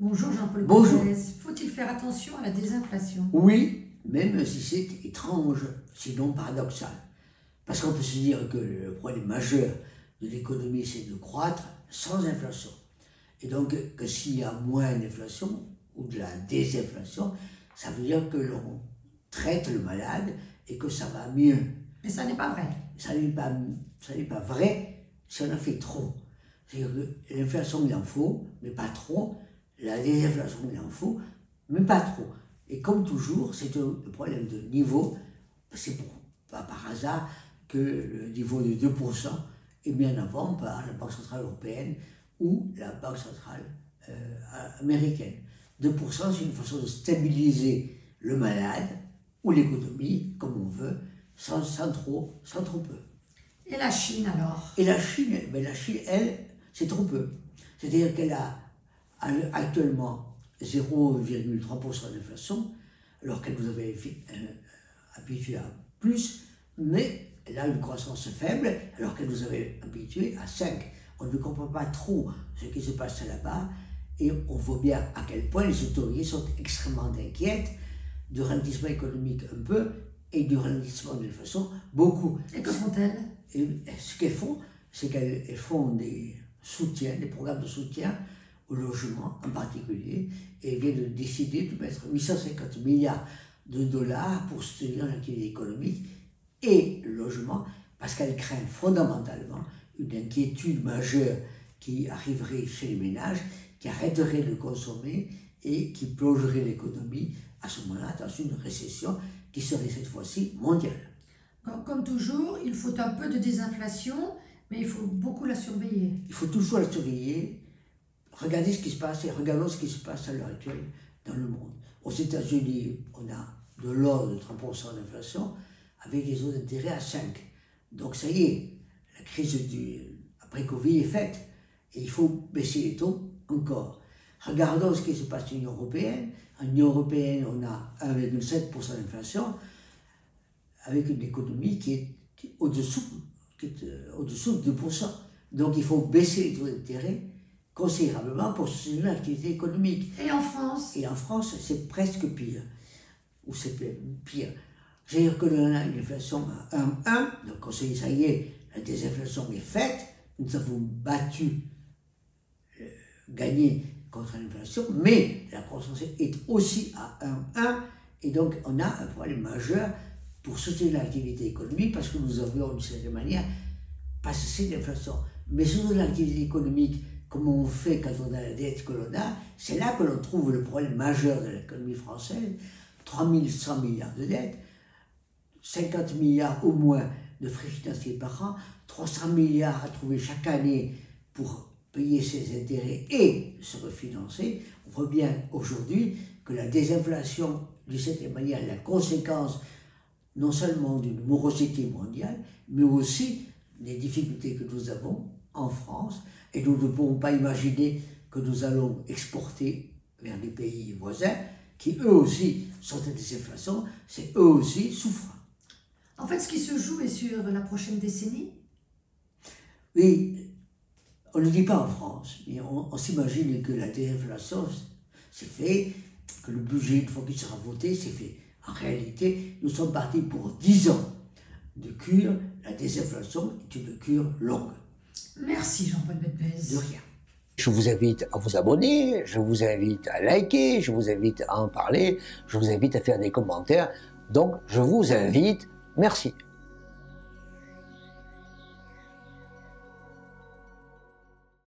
Bonjour Jean-Paul Bonjour. Baptez. Faut-il faire attention à la désinflation? Oui, même si c'est étrange, sinon paradoxal. Parce qu'on peut se dire que le problème majeur de l'économie, c'est de croître sans inflation. Et donc, que s'il y a moins d'inflation ou de la désinflation, ça veut dire que l'on traite le malade et que ça va mieux. Mais ça n'est pas vrai. Ça n'est pas vrai si on en fait trop. C'est-à-dire que l'inflation, il en faut, mais pas trop. La désinflation, il en faut, mais pas trop. Et comme toujours, c'est un problème de niveau. C'est pas par hasard que le niveau de 2% est mis en avant par la Banque Centrale Européenne ou la Banque Centrale Américaine. 2%, c'est une façon de stabiliser le malade ou l'économie, comme on veut, sans trop peu. Et la Chine alors? Et la Chine, elle, c'est trop peu. C'est-à-dire qu'elle a actuellement 0,3% d'inflation, alors qu'elle nous avait habitué à plus, mais elle a une croissance faible, alors qu'elle nous avait habitué à 5. On ne comprend pas trop ce qui se passe là-bas, et on voit bien à quel point les autorités sont extrêmement inquiètes du ralentissement économique un peu, et du ralentissement de l'inflation beaucoup. Et que font-elles? Et ce qu'elles font, c'est qu'elles font des programmes de soutien au logement en particulier, et elles viennent de décider de mettre 850 milliards de dollars pour soutenir l'activité économique et le logement, parce qu'elles craignent fondamentalement une inquiétude majeure qui arriverait chez les ménages, qui arrêterait de consommer et qui plongerait l'économie à ce moment-là dans une récession qui serait cette fois-ci mondiale. Comme toujours, il faut un peu de désinflation, mais il faut beaucoup la surveiller. Il faut toujours la surveiller. Regardez ce qui se passe et regardons ce qui se passe à l'heure actuelle dans le monde. Aux États-Unis, on a de l'ordre de 30% d'inflation avec des taux d'intérêt à 5. Donc ça y est, la crise après Covid est faite et il faut baisser les taux encore. Regardons ce qui se passe en Union européenne. En Union européenne, on a 1,7% d'inflation avec une économie qui est au-dessous de 2%. Donc il faut baisser les taux d'intérêt considérablement pour soutenir l'activité économique. Et en France? Et en France, c'est presque pire. Ou c'est pire. C'est-à-dire que l'on a une inflation à 1,1, donc on sait, ça y est, la désinflation est faite, nous avons gagné contre l'inflation, mais la croissance est aussi à 1,1, et donc on a un problème majeur pour soutenir l'activité économique, parce que nous avions d'une certaine manière pas cessé l'inflation. Mais soutenir l'activité économique, comme on fait quand on a la dette que l'on a, c'est là que l'on trouve le problème majeur de l'économie française. 3100 milliards de dettes, 50 milliards au moins de frais financiers par an, 300 milliards à trouver chaque année pour payer ses intérêts et se refinancer. On voit bien aujourd'hui que la désinflation, de cette manière, est la conséquence non seulement d'une morosité mondiale, mais aussi des difficultés que nous avons en France, et nous ne pouvons pas imaginer que nous allons exporter vers des pays voisins qui eux aussi sont en désinflation, c'est eux aussi souffrent. En fait, ce qui se joue est sur la prochaine décennie? Oui, on ne le dit pas en France, mais on s'imagine que la désinflation, c'est fait, que le budget, une fois qu'il sera voté, c'est fait. En réalité, nous sommes partis pour 10 ans de cure. La désinflation est une cure longue. Merci Jean-Paul Baptez. De rien. Je vous invite à vous abonner, je vous invite à liker, je vous invite à en parler, je vous invite à faire des commentaires. Donc, je vous invite. Merci.